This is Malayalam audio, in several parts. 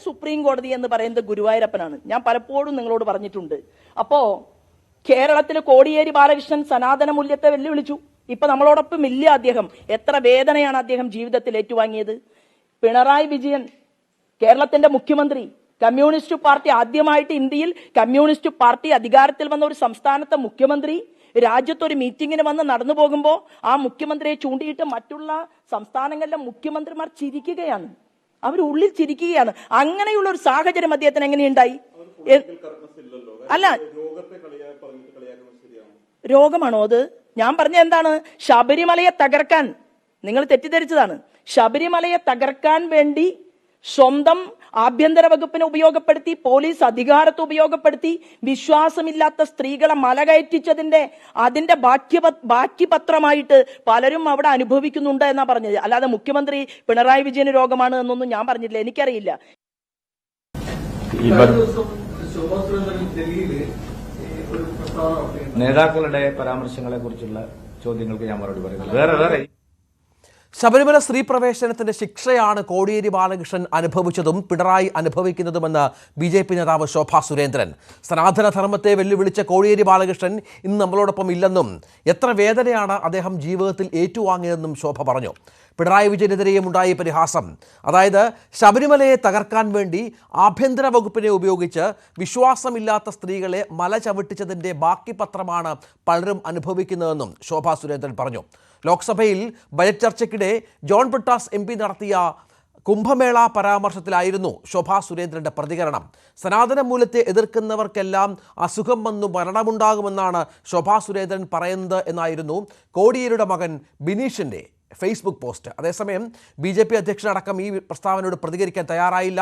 സുപ്രീം കോടതി എന്ന് പറയുന്നത് ഗുരുവായൂരപ്പനാണ്. ഞാൻ പലപ്പോഴും നിങ്ങളോട് പറഞ്ഞിട്ടുണ്ട്. അപ്പോ കേരളത്തിൽ കോടിയേരി ബാലകൃഷ്ണൻ സനാതന മൂല്യത്തെ വെല്ലുവിളിച്ചു. ഇപ്പൊ നമ്മളോടൊപ്പം ഇല്ല അദ്ദേഹം. എത്ര വേദനയാണ് അദ്ദേഹം ജീവിതത്തിൽ ഏറ്റുവാങ്ങിയത്. പിണറായി വിജയൻ കേരളത്തിന്റെ മുഖ്യമന്ത്രി, കമ്മ്യൂണിസ്റ്റ് പാർട്ടി, ആദ്യമായിട്ട് ഇന്ത്യയിൽ കമ്മ്യൂണിസ്റ്റ് പാർട്ടി അധികാരത്തിൽ വന്ന ഒരു സംസ്ഥാനത്തെ മുഖ്യമന്ത്രി രാജ്യത്തൊരു മീറ്റിങ്ങിന് വന്ന് നടന്നു പോകുമ്പോൾ ആ മുഖ്യമന്ത്രിയെ ചൂണ്ടിയിട്ട് മറ്റുള്ള സംസ്ഥാനങ്ങളിലെ മുഖ്യമന്ത്രിമാർ ചിരിക്കുകയാണ്. അവർ ഉള്ളിൽ ചിരിക്കുകയാണ്. അങ്ങനെയുള്ള ഒരു സാഹചര്യം അദ്ദേഹത്തിന് എങ്ങനെയുണ്ടായി? അല്ല, രോഗമാണോ അത്? ഞാൻ പറഞ്ഞ എന്താണ്? ശബരിമലയെ തകർക്കാൻ നിങ്ങൾ തെറ്റിദ്ധരിച്ചതാണ്. ശബരിമലയെ തകർക്കാൻ വേണ്ടി സ്വന്തം ആഭ്യന്തര വകുപ്പിനെ ഉപയോഗപ്പെടുത്തി, പോലീസ് അധികാരത്തെ ഉപയോഗപ്പെടുത്തി വിശ്വാസമില്ലാത്ത സ്ത്രീകളെ മലകയറ്റിച്ചതിന്റെ അതിന്റെ ബാക്കി പത്രമായിട്ട് പലരും അവിടെ അനുഭവിക്കുന്നുണ്ട് എന്നാ പറഞ്ഞത്. അല്ലാതെ മുഖ്യമന്ത്രി പിണറായി വിജയന് രോഗമാണ് എന്നൊന്നും ഞാൻ പറഞ്ഞിട്ടില്ല. എനിക്കറിയില്ല. നേതാക്കളുടെ പരാമർശങ്ങളെ കുറിച്ചുള്ള ചോദ്യങ്ങൾക്ക് ഞാൻ മറുപടി പറയുന്നത് വേറെ ശബരിമല സ്ത്രീ പ്രവേശനത്തിന്റെ ശിക്ഷയാണ് കോടിയേരി ബാലകൃഷ്ണൻ അനുഭവിച്ചതും പിണറായി അനുഭവിക്കുന്നതുമെന്ന് BJP നേതാവ് ശോഭാ സുരേന്ദ്രൻ. സനാതനധർമ്മത്തെ വെല്ലുവിളിച്ച കോടിയേരി ബാലകൃഷ്ണൻ ഇന്ന് നമ്മളോടൊപ്പം ഇല്ലെന്നും എത്ര വേദനയാണ് അദ്ദേഹം ജീവിതത്തിൽ ഏറ്റുവാങ്ങിയതെന്നും ശോഭ പറഞ്ഞു. പിണറായി വിജയനെതിരെയും ഉണ്ടായ പരിഹാസം, അതായത് ശബരിമലയെ തകർക്കാൻ വേണ്ടി ആഭ്യന്തര വകുപ്പിനെ ഉപയോഗിച്ച് വിശ്വാസമില്ലാത്ത സ്ത്രീകളെ മല ചവിട്ടിച്ചതിൻ്റെ ബാക്കി പത്രമാണ് പലരും അനുഭവിക്കുന്നതെന്നും ശോഭാ സുരേന്ദ്രൻ പറഞ്ഞു. ലോക്സഭയിൽ ബജറ്റ് ചർച്ചയ്ക്കിടെ ജോൺ ബ്രിട്ടാസ് MP നടത്തിയ കുംഭമേള പരാമർശത്തിലായിരുന്നു ശോഭാ സുരേന്ദ്രന്റെ പ്രതികരണം. സനാതന മൂല്യത്തെ എതിർക്കുന്നവർക്കെല്ലാം അസുഖം വന്നു മരണമുണ്ടാകുമെന്നാണ് ശോഭാ സുരേന്ദ്രൻ പറയുന്നത് എന്നായിരുന്നു കോടിയേരിയുടെ മകൻ ബിനീഷിന്റെ ഫേസ്ബുക്ക് പോസ്റ്റ്. അതേസമയം BJP അധ്യക്ഷനടക്കം ഈ പ്രസ്താവനയോട് പ്രതികരിക്കാൻ തയ്യാറായില്ല.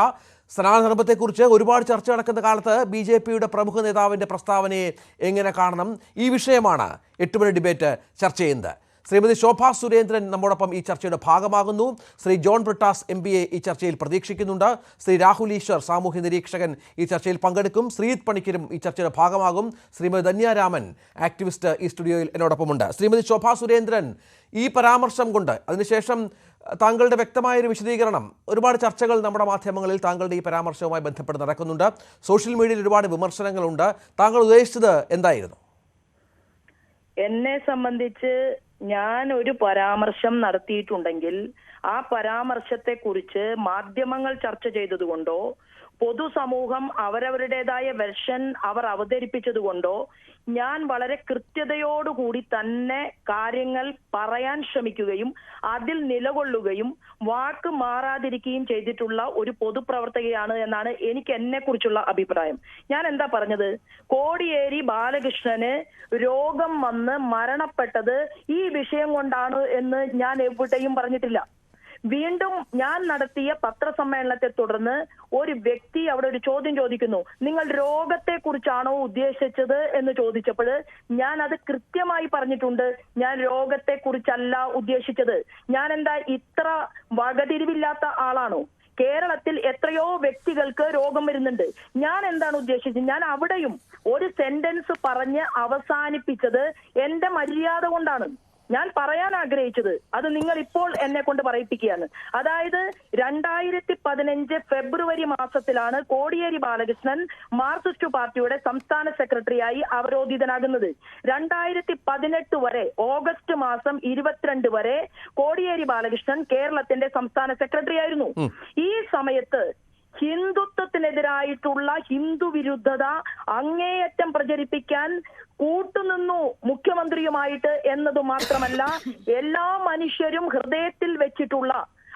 സനാതനധർമ്മത്തെക്കുറിച്ച് ഒരുപാട് ചർച്ച നടക്കുന്ന കാലത്ത് BJPയുടെ പ്രമുഖ നേതാവിൻ്റെ പ്രസ്താവനയെ എങ്ങനെ കാണണം? ഈ വിഷയമാണ് 8 മണി ഡിബേറ്റ് ചർച്ച ചെയ്യുന്നത്. ശ്രീമതി ശോഭാ സുരേന്ദ്രൻ നമ്മോടൊപ്പം ഈ ചർച്ചയുടെ ഭാഗമാകുന്നു. ശ്രീ ജോൺ ബ്രിട്ടാസ് MPയെ ഈ ചർച്ചയിൽ പ്രതീക്ഷിക്കുന്നുണ്ട്. ശ്രീ രാഹുൽ ഈശ്വർ സാമൂഹ്യ നിരീക്ഷകൻ ഈ ചർച്ചയിൽ പങ്കെടുക്കും. ശ്രീജിത്ത് പണിക്കരും ഈ ചർച്ചയുടെ ഭാഗമാകും. ശ്രീമതി ധന്യാരാമൻ ആക്ടിവിസ്റ്റ് ഈ സ്റ്റുഡിയോയിൽ എന്നോടൊപ്പമുണ്ട്. ശ്രീമതി ശോഭാ സുരേന്ദ്രൻ, ഈ പരാമർശം കൊണ്ട് അതിനുശേഷം താങ്കളുടെ വ്യക്തമായൊരു വിശദീകരണം, ഒരുപാട് ചർച്ചകൾ നമ്മുടെ മാധ്യമങ്ങളിൽ താങ്കളുടെ ഈ പരാമർശവുമായി ബന്ധപ്പെട്ട് നടക്കുന്നുണ്ട്. സോഷ്യൽ മീഡിയയിൽ ഒരുപാട് വിമർശനങ്ങളുണ്ട്. താങ്കൾ ഉദ്ദേശിച്ചത് എന്തായിരുന്നു? എന്നെ സംബന്ധിച്ച് ഞാൻ ഒരു പരാമർശം നടത്തിയിട്ടുണ്ടെങ്കിൽ ആ പരാമർശത്തെ കുറിച്ച് മാധ്യമങ്ങൾ ചർച്ച ചെയ്തതുകൊണ്ടോ പൊതുസമൂഹം അവരവരുടേതായ വെർഷൻ അവർ അവതരിപ്പിച്ചതുകൊണ്ടോ ഞാൻ വളരെ കൃത്യതയോടുകൂടി തന്നെ കാര്യങ്ങൾ പറയാൻ ശ്രമിക്കുകയും അതിൽ നിലകൊള്ളുകയും വാക്ക് മാറാതിരിക്കുകയും ചെയ്തിട്ടുള്ള ഒരു പൊതുപ്രവർത്തകയാണ് എന്നാണ് എനിക്ക് എന്നെ കുറിച്ചുള്ള അഭിപ്രായം. ഞാൻ എന്താ പറഞ്ഞത്? കോടിയേരി ബാലകൃഷ്ണന് രോഗം വന്ന് മരണപ്പെട്ടത് ഈ വിഷയം കൊണ്ടാണ് എന്ന് ഞാൻ എവിടെയും പറഞ്ഞിട്ടില്ല. വീണ്ടും ഞാൻ നടത്തിയ പത്രസമ്മേളനത്തെ തുടർന്ന് ഒരു വ്യക്തി അവിടെ ഒരു ചോദ്യം ചോദിക്കുന്നു, നിങ്ങൾ രോഗത്തെ കുറിച്ചാണോ ഉദ്ദേശിച്ചത് എന്ന് ചോദിച്ചപ്പോൾ ഞാൻ അത് കൃത്യമായി പറഞ്ഞിട്ടുണ്ട്. ഞാൻ രോഗത്തെ കുറിച്ചല്ല ഉദ്ദേശിച്ചത്. ഞാൻ എന്താ ഇത്ര വകതിരിവില്ലാത്ത ആളാണോ? കേരളത്തിൽ എത്രയോ വ്യക്തികൾക്ക് രോഗം വരുന്നുണ്ട്. ഞാൻ എന്താണ് ഉദ്ദേശിച്ചത്? ഞാൻ അവിടെയും ഒരു സെന്റൻസ് പറഞ്ഞ് അവസാനിപ്പിച്ചത് എന്റെ മര്യാദ കൊണ്ടാണ്. ഞാൻ പറയാൻ ആഗ്രഹിച്ചത് അത് നിങ്ങൾ ഇപ്പോൾ എന്നെ കൊണ്ട് പറയിപ്പിക്കുകയാണ്. അതായത് 2015 ഫെബ്രുവരി മാസത്തിലാണ് കോടിയേരി ബാലകൃഷ്ണൻ മാർക്സിസ്റ്റ് പാർട്ടിയുടെ സംസ്ഥാന സെക്രട്ടറിയായി അവരോധിതനാകുന്നത്. 2018 വരെ ഓഗസ്റ്റ് മാസം 22 വരെ കോടിയേരി ബാലകൃഷ്ണൻ കേരളത്തിന്റെ സംസ്ഥാന സെക്രട്ടറി ആയിരുന്നു. ഈ സമയത്ത് ഹിന്ദുത്വത്തിനെതിരായിട്ടുള്ള ഹിന്ദു വിരുദ്ധത അങ്ങേയറ്റം പ്രചരിപ്പിക്കാൻ കൂട്ടുനിന്നു മുഖ്യമന്ത്രിയുമായിട്ട് എന്നത് മാത്രമല്ല, എല്ലാ മനുഷ്യരും ഹൃദയത്തിൽ വെച്ചിട്ടുള്ള,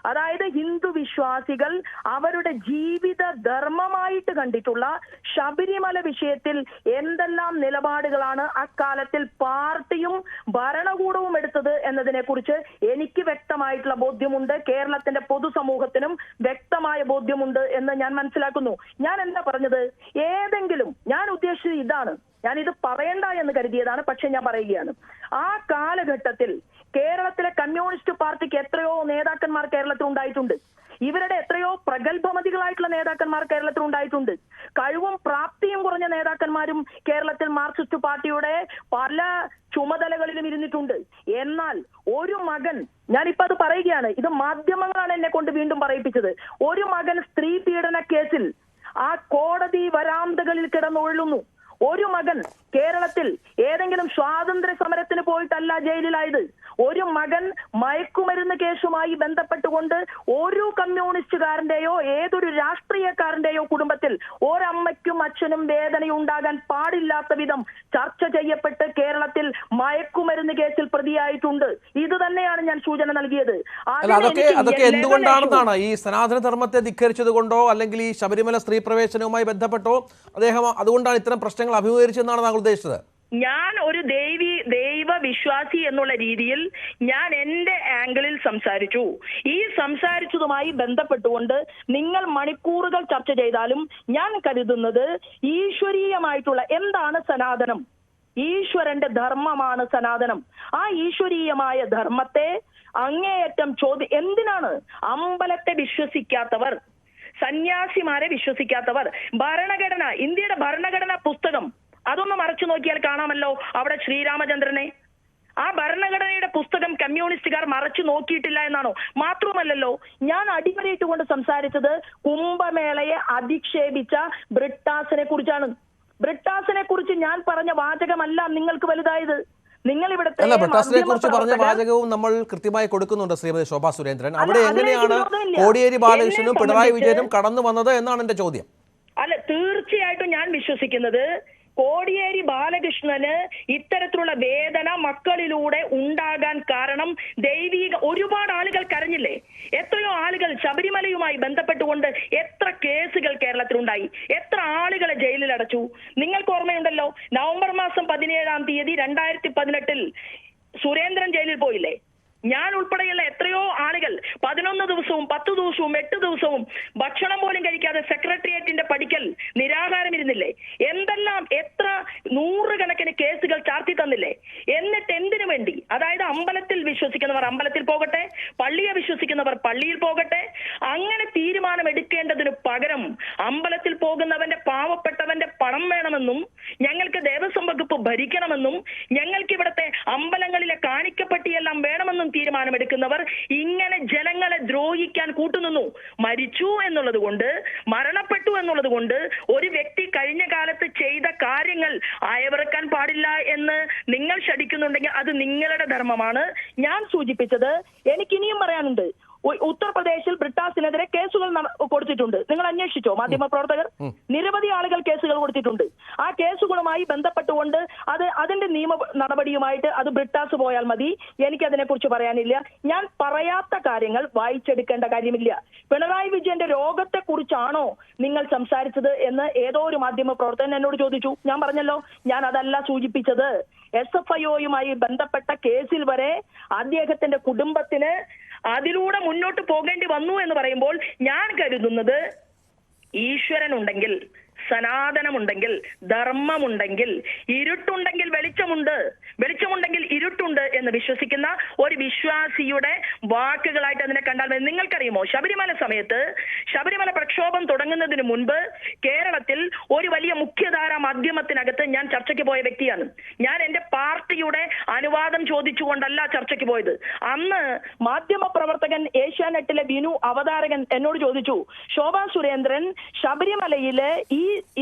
അതായത് ഹിന്ദു വിശ്വാസികൾ അവരുടെ ജീവിത ധർമ്മമായിട്ട് കണ്ടിട്ടുള്ള ശബരിമല വിഷയത്തിൽ എന്തെല്ലാം നിലപാടുകളാണ് അക്കാലത്തിൽ പാർട്ടിയും ഭരണകൂടവും എടുത്തത് എന്നതിനെ കുറിച്ച് എനിക്ക് വ്യക്തമായിട്ടുള്ള ബോധ്യമുണ്ട്. കേരളത്തിന്റെ പൊതുസമൂഹത്തിനും വ്യക്തമായ ബോധ്യമുണ്ട് എന്ന് ഞാൻ മനസ്സിലാക്കുന്നു. ഞാൻ എന്താ പറഞ്ഞത്? ഏതെങ്കിലും, ഞാൻ ഉദ്ദേശിച്ചത് ഇതാണ്, ഞാനിത് പറയണ്ട എന്ന് കരുതിയതാണ്, പക്ഷെ ഞാൻ പറയുകയാണ്. ആ കാലഘട്ടത്തിൽ കേരളത്തിലെ കമ്മ്യൂണിസ്റ്റ് പാർട്ടിക്ക് എത്രയോ നേതാക്കന്മാർ കേരളത്തിൽ ഉണ്ടായിട്ടുണ്ട്. ഇവരുടെ എത്രയോ പ്രഗത്ഭമതികളായിട്ടുള്ള നേതാക്കന്മാർ കേരളത്തിൽ ഉണ്ടായിട്ടുണ്ട്. കഴിവും പ്രാപ്തിയും കുറഞ്ഞ നേതാക്കന്മാരും കേരളത്തിൽ മാർക്സിസ്റ്റ് പാർട്ടിയുടെ പല ചുമതലകളിലും ഇരുന്നിട്ടുണ്ട്. എന്നാൽ ഒരു മകൻ, ഞാനിപ്പോ അത് പറയുകയാണ്, ഇത് മാധ്യമങ്ങളാണ് എന്നെ കൊണ്ട് വീണ്ടും പറയിപ്പിച്ചത്, ഒരു മകൻ സ്ത്രീ പീഡന കേസിൽ ആ കോടതി വരാന്തകളിൽ കിടന്നുഴലുന്നു. ഒരു മകൻ കേരളത്തിൽ ഏതെങ്കിലും സ്വാതന്ത്ര്യ സമരത്തിന് പോയിട്ടല്ല ജയിലിലായത്. ഒരു മകൻ മയക്കുമരുന്ന് കേസുമായി ബന്ധപ്പെട്ടുകൊണ്ട് ഒരു കമ്മ്യൂണിസ്റ്റുകാരന്റെയോ ഏതൊരു രാഷ്ട്രീയക്കാരന്റെയോ കുടുംബത്തിൽ ഒരമ്മയ്ക്കും അച്ഛനും വേദനയുണ്ടാകാൻ പാടില്ലാത്ത വിധം ചർച്ച ചെയ്യപ്പെട്ട് കേരളത്തിൽ മയക്കുമരുന്ന് കേസിൽ പ്രതിയായിട്ടുണ്ട്. ഇത് തന്നെയാണ് ഞാൻ സൂചന നൽകിയത്. അതൊക്കെ എന്തുകൊണ്ടാണെന്നാണ് ഈ സനാതന ധർമ്മത്തെ ധിക്കരിച്ചത് കൊണ്ടോ അല്ലെങ്കിൽ ഈ ശബരിമല സ്ത്രീ പ്രവേശനവുമായി ബന്ധപ്പെട്ടോ അദ്ദേഹം അതുകൊണ്ടാണ് ഇത്തരം പ്രശ്നങ്ങൾ അഭിമുഖീകരിച്ചതെന്നാണ് താങ്കൾ ഉദ്ദേശിച്ചത്? ഞാൻ ഒരു ദൈവ വിശ്വാസി എന്നുള്ള രീതിയിൽ ഞാൻ എന്റെ ആംഗിളിൽ സംസാരിച്ചു. ഈ സംസാരിച്ചതുമായി ബന്ധപ്പെട്ടുകൊണ്ട് നിങ്ങൾ മണിക്കൂറുകൾ ചർച്ച ചെയ്താലും ഞാൻ കരുതുന്നത് ഈശ്വരീയമായിട്ടുള്ള എന്താണ് സനാതനം, ഈശ്വരന്റെ ധർമ്മമാണ് സനാതനം. ആ ഈശ്വരീയമായ ധർമ്മത്തെ അങ്ങേയറ്റം എന്തിനാണ് അമ്പലത്തെ വിശ്വസിക്കാത്തവർ, സന്യാസിമാരെ വിശ്വസിക്കാത്തവർ, ഭരണഘടന, ഇന്ത്യയുടെ ഭരണഘടനാ പുസ്തകം അതൊന്ന് മറച്ചു നോക്കിയാൽ കാണാമല്ലോ അവിടെ ശ്രീരാമചന്ദ്രനെ. ആ ഭരണഘടനയുടെ പുസ്തകം കമ്മ്യൂണിസ്റ്റുകാർ മറച്ചു നോക്കിയിട്ടില്ല എന്നാണോ? മാത്രമല്ലല്ലോ, ഞാൻ അടിവരയിട്ടുകൊണ്ട് സംസാരിച്ചത് കുംഭമേളയെ അധിക്ഷേപിച്ച ബ്രിട്ടാസിനെ കുറിച്ചാണ്. ബ്രിട്ടാസിനെ കുറിച്ച് ഞാൻ പറഞ്ഞ വാചകമല്ല നിങ്ങൾക്ക് വലുതായത്. നിങ്ങൾ ഇവിടുത്തെ ബ്രിട്ടാസിനെ കുറിച്ച് പറഞ്ഞ വാചകവും നമ്മൾ കൃത്യമായി കൊടുക്കുന്നുണ്ട് ശ്രീമതി ശോഭാ സുരേന്ദ്രൻ. അവിടെ എങ്ങനെയാണ് കോടിയേരി ബാലകൃഷ്ണനും പിണറായി വിജയനും കടന്നു വന്നത് എന്നാണ് എന്റെ ചോദ്യം. അല്ല, തീർച്ചയായിട്ടും ഞാൻ വിശ്വസിക്കുന്നത് കോടിയേരി ബാലകൃഷ്ണന് ഇത്തരത്തിലുള്ള വേദന മക്കളിലൂടെ ഉണ്ടാകാൻ കാരണം ഒരുപാട് ആളുകൾ കരഞ്ഞില്ലേ? എത്രയോ ആളുകൾ ശബരിമലയുമായി ബന്ധപ്പെട്ടുകൊണ്ട് എത്ര കേസുകൾ കേരളത്തിലുണ്ടായി, എത്ര ആളുകളെ ജയിലിൽ അടച്ചു. നിങ്ങൾക്ക് ഓർമ്മയുണ്ടല്ലോ, നവംബർ മാസം 17-ാം തീയതി 2018 സുരേന്ദ്രൻ ജയിലിൽ പോയില്ലേ? ഞാൻ ഉൾപ്പെടെയുള്ള എത്രയോ ആളുകൾ 11 ദിവസവും 10 ദിവസവും 8 ദിവസവും ഭക്ഷണം പോലും കഴിക്കാതെ സെക്രട്ടേറിയറ്റിന്റെ പടിക്കൽ നിരാഹാരം ഇരുന്നില്ലേ? എന്തെല്ലാം എത്ര നൂറുകണക്കിന് കേസുകൾ ചാർത്തി തന്നില്ലേ? എന്നിട്ട് എന്തിനു വേണ്ടി? അതായത് അമ്പലത്തിൽ വിശ്വസിക്കുന്നവർ അമ്പലത്തിൽ പോകട്ടെ, പള്ളിയെ വിശ്വസിക്കുന്നവർ പള്ളിയിൽ പോകട്ടെ, അങ്ങനെ തീരുമാനം എടുക്കേണ്ടതിന് പകരം അമ്പലത്തിൽ പോകുന്നവന്റെ പാവപ്പെട്ടവന്റെ പണം വേണമെന്നും ഞങ്ങൾക്ക് ദേവസ്വം വകുപ്പ് ഭരിക്കണമെന്നും ഞങ്ങൾക്ക് ഇവിടുത്തെ അമ്പലങ്ങളിലെ കാണിക്കപ്പട്ടിയെല്ലാം വേണമെന്നും തീരുമാനമെടുക്കുന്നവർ ഇങ്ങനെ ജനങ്ങളെ ദ്രോഹിക്കാൻ കൂട്ടുനിന്നു. മരിച്ചു എന്നുള്ളത് കൊണ്ട്, മരണപ്പെട്ടു എന്നുള്ളത് കൊണ്ട് ഒരു വ്യക്തി കഴിഞ്ഞ കാലത്ത് ചെയ്ത കാര്യങ്ങൾ അയവിറക്കാൻ പാടില്ല എന്ന് നിങ്ങൾ ശഠിക്കുന്നുണ്ടെങ്കിൽ അത് നിങ്ങളുടെ ധർമ്മമാണ്. ഞാൻ സൂചിപ്പിച്ചത് എനിക്കിനിയും പറയാനുണ്ട്. ഉത്തർപ്രദേശിൽ ബ്രിട്ടാസിനെതിരെ കേസുകൾ കൊടുത്തിട്ടുണ്ട്. നിങ്ങൾ അന്വേഷിച്ചോ മാധ്യമപ്രവർത്തകർ? നിരവധി ആളുകൾ കേസുകൾ കൊടുത്തിട്ടുണ്ട്. ആ കേസുകളുമായി ബന്ധപ്പെട്ടുകൊണ്ട് അതിന്റെ നിയമ നടപടിയുമായിട്ട് അത് ബ്രിട്ടാസ് പോയാൽ മതി. എനിക്കതിനെ കുറിച്ച് പറയാനില്ല. ഞാൻ പറയാത്ത കാര്യങ്ങൾ വായിച്ചെടുക്കേണ്ട കാര്യമില്ല. പിണറായി വിജയന്റെ രോഗത്തെ കുറിച്ചാണോ നിങ്ങൾ സംസാരിച്ചത് എന്ന് ഏതോ ഒരു മാധ്യമ പ്രവർത്തകൻ എന്നോട് ചോദിച്ചു. ഞാൻ പറഞ്ഞല്ലോ, ഞാൻ അതല്ല സൂചിപ്പിച്ചത്. SFIOയുമായി ബന്ധപ്പെട്ട കേസിൽ വരെ അദ്ദേഹത്തിന്റെ കുടുംബത്തിന് അതിലൂടെ മുന്നോട്ട് പോകേണ്ടി വന്നു എന്ന് പറയുമ്പോൾ ഞാൻ കരുതുന്നത് ഈശ്വരനുണ്ടെങ്കിൽ, സനാതനമുണ്ടെങ്കിൽ, ധർമ്മമുണ്ടെങ്കിൽ, ഇരുട്ടുണ്ടെങ്കിൽ വെളിച്ചമുണ്ടെങ്കിൽ ഇരുട്ടുണ്ട് എന്ന് വിശ്വസിക്കുന്ന ഒരു വിശ്വാസിയുടെ വാക്കുകളായിട്ട് അതിനെ കണ്ടാൽ മതി. നിങ്ങൾക്കറിയുമോ, ശബരിമല സമയത്ത് ശബരിമല പ്രക്ഷോഭം തുടങ്ങുന്നതിന് മുൻപ് കേരളത്തിൽ ഒരു വലിയ മുഖ്യധാര മാധ്യമത്തിനകത്ത് ഞാൻ ചർച്ചയ്ക്ക് പോയ വ്യക്തിയാണ്. ഞാൻ എന്റെ പാർട്ടിയുടെ അനുവാദം ചോദിച്ചുകൊണ്ടല്ല ചർച്ചയ്ക്ക് പോയത്. അന്ന് മാധ്യമ പ്രവർത്തകൻ ഏഷ്യാനെറ്റിലെ വിനു അവതാരകൻ എന്നോട് ചോദിച്ചു, ശോഭാ സുരേന്ദ്രൻ ശബരിമലയിലെ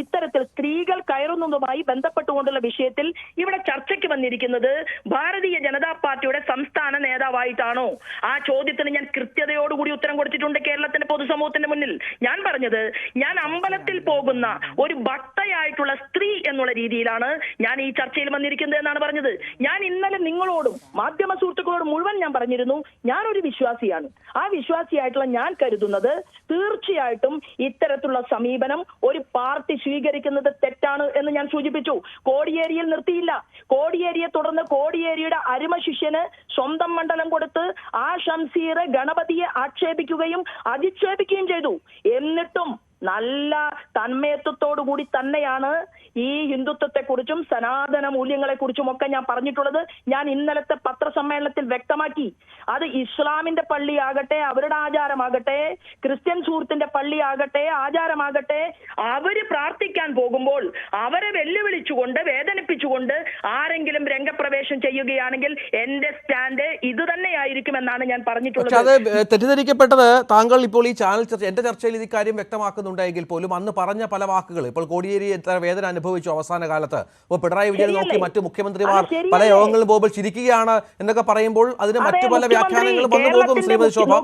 ഇത്തരത്തിൽ സ്ത്രീകൾ കയറുന്നതുമായി ബന്ധപ്പെട്ടുകൊണ്ടുള്ള വിഷയത്തിൽ ഇവിടെ ചർച്ചയ്ക്ക് വന്നിരിക്കുന്നത് ഭാരതീയ ജനതാ പാർട്ടിയുടെ സംസ്ഥാന നേതാവായിട്ടാണോ? ആ ചോദ്യത്തിന് ഞാൻ കൃത്യതയോടുകൂടി ഉത്തരം കൊടുത്തിട്ടുണ്ട് കേരളത്തിന്റെ പൊതുസമൂഹത്തിന്റെ മുന്നിൽ. ഞാൻ പറഞ്ഞത്, ഞാൻ അമ്പലത്തിൽ പോകുന്ന ഒരു ഭക്തയായിട്ടുള്ള സ്ത്രീ എന്നുള്ള രീതിയിലാണ് ഞാൻ ഈ ചർച്ചയിൽ വന്നിരിക്കുന്നത് എന്നാണ് പറഞ്ഞത്. ഞാൻ ഇന്നലെ നിങ്ങളോടും മാധ്യമ സുഹൃത്തുക്കളോടും മുഴുവൻ ഞാൻ പറഞ്ഞിരുന്നു, ഞാനൊരു വിശ്വാസിയാണ്. ആ വിശ്വാസിയായിട്ടുള്ള ഞാൻ കരുതുന്നത് തീർച്ചയായിട്ടും ഇത്തരത്തിലുള്ള സമീപനം ഒരു പാർട്ടി സ്വീകരിക്കുന്നത് തെറ്റാണ് എന്ന് ഞാൻ സൂചിപ്പിച്ചു. കോടിയേരിയിൽ നിർത്തിയില്ല. കോടിയേരിയെ തുടർന്ന് കോടിയേരിയുടെ അരുമ ശിഷ്യന് സ്വന്തം മണ്ഡലം കൊടുത്ത് ആ ഷംസീർ ഗണപതിയെ ആക്ഷേപിക്കുകയും അധിക്ഷേപിക്കുകയും ചെയ്തു. എന്നിട്ടും നല്ല തന്മയത്വത്തോടു കൂടി തന്നെയാണ് ഈ ഹിന്ദുത്വത്തെക്കുറിച്ചും സനാതന മൂല്യങ്ങളെക്കുറിച്ചും ഒക്കെ ഞാൻ പറഞ്ഞിട്ടുള്ളത്. ഞാൻ ഇന്നലത്തെ പത്രസമ്മേളനത്തിൽ വ്യക്തമാക്കി. അത് ഇസ്ലാമിന്റെ പള്ളിയാകട്ടെ, അവരുടെ ആചാരമാകട്ടെ, ക്രിസ്ത്യൻ സുഹൃത്തിന്റെ പള്ളിയാകട്ടെ, ആചാരമാകട്ടെ, അവര് പ്രാർത്ഥിക്കാൻ പോകുമ്പോൾ അവരെ വെല്ലുവിളിച്ചുകൊണ്ട് വേദനിപ്പിച്ചുകൊണ്ട് ആരെങ്കിലും രംഗപ്രവേശം ചെയ്യുകയാണെങ്കിൽ എന്റെ സ്റ്റാൻഡ് ഇത് തന്നെയായിരിക്കുമെന്നാണ് ഞാൻ പറഞ്ഞിട്ടുള്ളത്. അത് തെറ്റിദ്ധരിക്കപ്പെട്ടത് താങ്കൾ ഇപ്പോൾ ഈ ചാനൽ ചർച്ച എന്റെ ചർച്ചയിൽ ഈ കാര്യം വ്യക്തമാക്കുന്നുണ്ടെങ്കിൽ പോലും അന്ന് പറഞ്ഞ പല വാക്കുകൾ ഇപ്പോൾ കോടിയേരി എത്ര വേദന അനുഭവിച്ചു അവസാന കാലത്ത്. അപ്പോൾ പിണറായി വിജയൻ നോക്കി മറ്റു മുഖ്യമന്ത്രിമാർ പല യോഗങ്ങളിൽ പോകുമ്പോൾ ചിരിക്കുകയാണ് എന്നൊക്കെ പറയുമ്പോൾ അതിന് മറ്റു പല വ്യാഖ്യാനങ്ങളും വന്നു പോകും. ശ്രീമതി ശോഭ,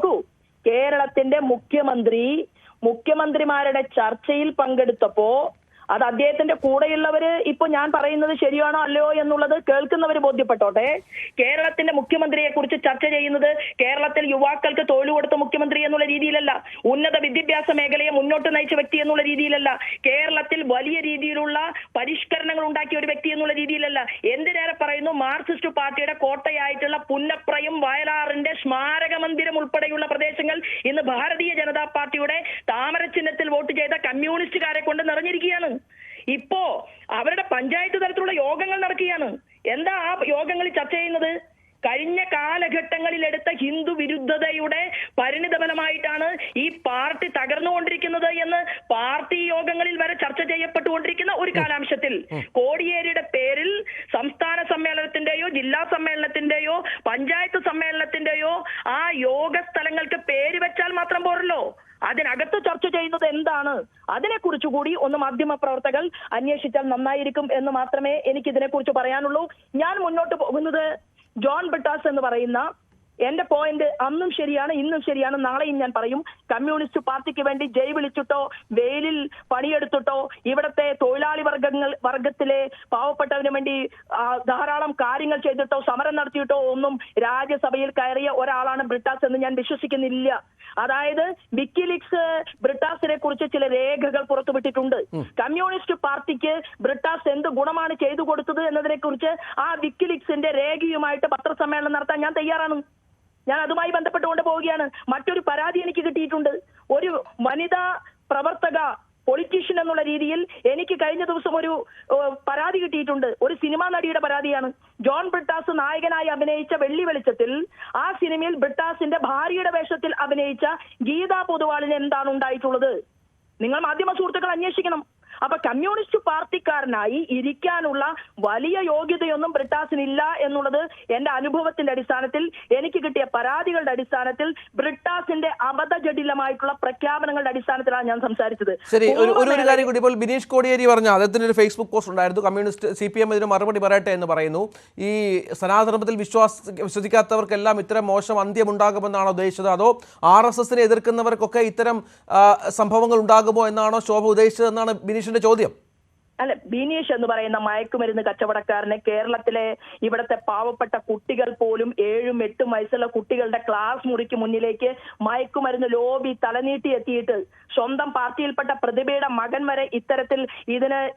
കേരളത്തിന്റെ മുഖ്യമന്ത്രിമാരുടെ ചർച്ചയിൽ പങ്കെടുത്തപ്പോ അത് അദ്ദേഹത്തിന്റെ കൂടെയുള്ളവര് ഇപ്പൊ ഞാൻ പറയുന്നത് ശരിയാണോ അല്ലയോ എന്നുള്ളത് കേൾക്കുന്നവര് ബോധ്യപ്പെട്ടോട്ടെ. കേരളത്തിന്റെ മുഖ്യമന്ത്രിയെ കുറിച്ച് ചർച്ച ചെയ്യുന്നത് കേരളത്തിൽ യുവാക്കൾക്ക് തൊഴിൽ കൊടുത്ത മുഖ്യമന്ത്രി എന്നുള്ള രീതിയിലല്ല, ഉന്നത വിദ്യാഭ്യാസ മേഖലയെ മുന്നോട്ട് നയിച്ച വ്യക്തി എന്നുള്ള രീതിയിലല്ല, കേരളത്തിൽ വലിയ രീതിയിലുള്ള പരിഷ്കരണങ്ങൾ ഉണ്ടാക്കിയ ഒരു വ്യക്തി എന്നുള്ള രീതിയിലല്ല. എന്തിനേറെ പറയുന്നു, മാർക്സിസ്റ്റ് പാർട്ടിയുടെ കോട്ടയായിട്ടുള്ള പുന്നപ്രയും വയലാറിന്റെ സ്മാരക മന്ദിരം ഉൾപ്പെടെയുള്ള പ്രദേശങ്ങൾ ഇന്ന് ഭാരതീയ ജനതാ പാർട്ടിയുടെ താമര ചിഹ്നത്തിൽ വോട്ട് ചെയ്ത കമ്മ്യൂണിസ്റ്റുകാരെ കൊണ്ട് നിറഞ്ഞിരിക്കുകയാണ്. ഇപ്പോ അവരുടെ പഞ്ചായത്ത് തലത്തിലുള്ള യോഗങ്ങൾ നടക്കുകയാണ്. എന്താ ആ യോഗങ്ങളിൽ ചർച്ച ചെയ്യുന്നത്? കഴിഞ്ഞ കാലഘട്ടങ്ങളിൽ എടുത്ത ഹിന്ദു വിരുദ്ധതയുടെ പരിണിതഫലമായിട്ടാണ് ഈ പാർട്ടി തകർന്നുകൊണ്ടിരിക്കുന്നത് എന്ന് പാർട്ടി യോഗങ്ങളിൽ വരെ ചർച്ച ചെയ്യപ്പെട്ടുകൊണ്ടിരിക്കുന്ന ഒരു കാലാംശത്തിൽ കോടിയേരിയുടെ പേരിൽ സംസ്ഥാന സമ്മേളനത്തിന്റെയോ ജില്ലാ സമ്മേളനത്തിന്റെയോ പഞ്ചായത്ത് സമ്മേളനത്തിന്റെയോ ആ യോഗ സ്ഥലങ്ങൾക്ക് പേര് വെച്ചാൽ മാത്രം പോരല്ലോ, അതിനകത്ത് ചർച്ച ചെയ്യുന്നത് എന്താണ്, അതിനെക്കുറിച്ച് കൂടി ഒന്ന് മാധ്യമ പ്രവർത്തകർ അന്വേഷിച്ചാൽ നന്നായിരിക്കും എന്ന് മാത്രമേ എനിക്ക് ഇതിനെക്കുറിച്ച് പറയാനുള്ളൂ. ഞാൻ മുന്നോട്ട് പോകുന്നത് ജോൺ ബ്രിട്ടാസ് എന്ന് പറയുന്ന എന്റെ പോയിന്റ് അന്നും ശരിയാണ്, ഇന്നും ശരിയാണ്, നാളെയും ഞാൻ പറയും. കമ്മ്യൂണിസ്റ്റ് പാർട്ടിക്ക് വേണ്ടി ജയ് വിളിച്ചിട്ടോ വെയിലിൽ പണിയെടുത്തിട്ടോ ഇവിടത്തെ തൊഴിലാളി വർഗത്തിലെ പാവപ്പെട്ടവന് വേണ്ടി ധാരാളം കാര്യങ്ങൾ ചെയ്തിട്ടോ സമരം നടത്തിയിട്ടോ ഒന്നും രാജ്യസഭയിൽ കയറിയ ഒരാളാണ് ബ്രിട്ടാസ് എന്ന് ഞാൻ വിശ്വസിക്കുന്നില്ല. അതായത് വിക്കിലീക്സ് ബ്രിട്ടാസിനെ കുറിച്ച് ചില രേഖകൾ പുറത്തുവിട്ടിട്ടുണ്ട്. കമ്മ്യൂണിസ്റ്റ് പാർട്ടിക്ക് ബ്രിട്ടാസ് എന്ത് ഗുണമാണ് ചെയ്തു കൊടുത്തത് എന്നതിനെ കുറിച്ച് ആ വിക്കിലീക്സിന്റെ രേഖയുമായിട്ട് പത്രസമ്മേളനം നടത്താൻ ഞാൻ തയ്യാറാണ്. ഞാൻ അതുമായി ബന്ധപ്പെട്ടുകൊണ്ട് പോവുകയാണ്. മറ്റൊരു പരാതി എനിക്ക് കിട്ടിയിട്ടുണ്ട്. ഒരു വനിതാ പ്രവർത്തക പൊളിറ്റീഷ്യൻ എന്നുള്ള രീതിയിൽ എനിക്ക് കഴിഞ്ഞ ദിവസം ഒരു പരാതി കിട്ടിയിട്ടുണ്ട്. ഒരു സിനിമാ നടിയുടെ പരാതിയാണ്. ജോൺ ബ്രിട്ടാസ് നായകനായി അഭിനയിച്ച വെള്ളി വെളിച്ചത്തിൽ ആ സിനിമയിൽ ബ്രിട്ടാസിന്റെ ഭാര്യയുടെ വേഷത്തിൽ അഭിനയിച്ച ഗീതാ പൊതുവാളിന് എന്താണ് ഉണ്ടായിട്ടുള്ളത്? നിങ്ങൾ മാധ്യമ സുഹൃത്തുക്കൾ അന്വേഷിക്കണം. അപ്പൊ കമ്മ്യൂണിസ്റ്റ് പാർട്ടിക്കാരനായി ഇരിക്കാനുള്ള വലിയ യോഗ്യതയൊന്നും ബ്രിട്ടാസിനില്ല എന്നുള്ളത് എന്റെ അനുഭവത്തിന്റെ അടിസ്ഥാനത്തിൽ എനിക്ക് കിട്ടിയ പരാതികളുടെ അടിസ്ഥാനത്തിൽ ബ്രിട്ടാസിന്റെ അബദ്ധജടിലമായിട്ടുള്ള പ്രഖ്യാപനങ്ങളുടെ അടിസ്ഥാനത്തിലാണ് ഞാൻ സംസാരിച്ചത്. ശരി, ഒരു കാര്യം കൂടി. ഇപ്പോൾ ബിനീഷ് കോടിയേരി പറഞ്ഞ അദ്ദേഹത്തിന്റെ ഒരു ഫേസ്ബുക്ക് പോസ്റ്റ് ഉണ്ടായിരുന്നു. കമ്മ്യൂണിസ്റ്റ് CPM ഇതിന് മറുപടി പറയട്ടെ എന്ന് പറയുന്നു. ഈ സനാതനത്തിൽ വിശ്വസിക്കാത്തവർക്കെല്ലാം ഇത്തരം മോശം അന്ത്യം ഉണ്ടാകുമെന്നാണോ ഉദ്ദേശിച്ചത്, അതോ RSSനെ എതിർക്കുന്നവർക്കൊക്കെ ഇത്തരം സംഭവങ്ങൾ ഉണ്ടാകുമോ എന്നാണോ ശോഭ ഉദ്ദേശിച്ചതെന്നാണ് ബിനീഷിന്റെ ചോദ്യം? അല്ല, ബിനീഷ് എന്ന് പറയുന്ന മയക്കുമരുന്ന് കച്ചവടക്കാരനെ കേരളത്തിലെ ഇവിടുത്തെ പാവപ്പെട്ട കുട്ടികൾ പോലും 7-8 വയസ്സുള്ള കുട്ടികളുടെ ക്ലാസ് മുറിക്ക് മുന്നിലേക്ക് മയക്കുമരുന്ന് ലോബി തലനീട്ടി എത്തിയിട്ട് സ്വന്തം പാർട്ടിയിൽപ്പെട്ട പ്രതിഭയുടെ മകൻ വരെ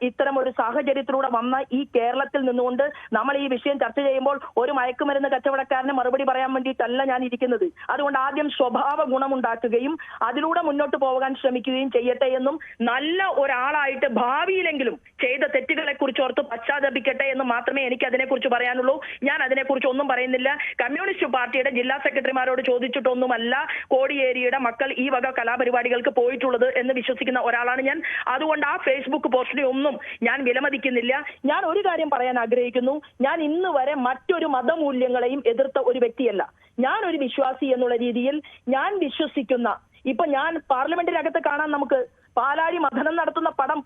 ഇത്തരം ഒരു സാഹചര്യത്തിലൂടെ വന്ന ഈ കേരളത്തിൽ നിന്നുകൊണ്ട് നമ്മൾ ഈ വിഷയം ചർച്ച ചെയ്യുമ്പോൾ ഒരു മയക്കുമരുന്ന് കച്ചവടക്കാരന് മറുപടി പറയാൻ വേണ്ടിയിട്ടല്ല ഞാൻ ഇരിക്കുന്നത്. അതുകൊണ്ട് ആദ്യം സ്വഭാവ ഗുണമുണ്ടാക്കുകയും അതിലൂടെ മുന്നോട്ട് പോകാൻ ശ്രമിക്കുകയും ചെയ്യട്ടെ എന്നും നല്ല ഒരാളായിട്ട് ഭാവിയിലെങ്കിലും ചെയ്ത തെറ്റുകളെ കുറിച്ച് ഓർത്ത് പശ്ചാത്തപിക്കട്ടെ എന്ന് മാത്രമേ എനിക്ക് അതിനെക്കുറിച്ച് പറയാനുള്ളൂ. ഞാൻ അതിനെക്കുറിച്ച് ഒന്നും പറയുന്നില്ല. കമ്മ്യൂണിസ്റ്റ് പാർട്ടിയുടെ ജില്ലാ സെക്രട്ടറിമാരോട് ചോദിച്ചിട്ടൊന്നുമല്ല കോടിയേരിയുടെ മക്കൾ ഈ വക കലാപരിപാടികൾക്ക് പോയിട്ടുള്ളത് എന്ന് വിശ്വസിക്കുന്ന ഒരാളാണ് ഞാൻ. അതുകൊണ്ട് ആ ഫേസ്ബുക്ക് പോസ്റ്റിനെ ഒന്നും ഞാൻ വിലമതിക്കുന്നില്ല. ഞാൻ ഒരു കാര്യം പറയാൻ ആഗ്രഹിക്കുന്നു. ഞാൻ ഇന്ന് വരെ മറ്റൊരു മതമൂല്യങ്ങളെയും എതിർത്ത ഒരു വ്യക്തിയല്ല. ഞാൻ ഒരു വിശ്വാസി എന്നുള്ള രീതിയിൽ ഞാൻ വിശ്വസിക്കുന്ന, ഇപ്പൊ ഞാൻ പാർലമെന്റിനകത്ത് കാണാൻ നമുക്ക് പാലാഴി മഥനം നടത്തുന്ന പടം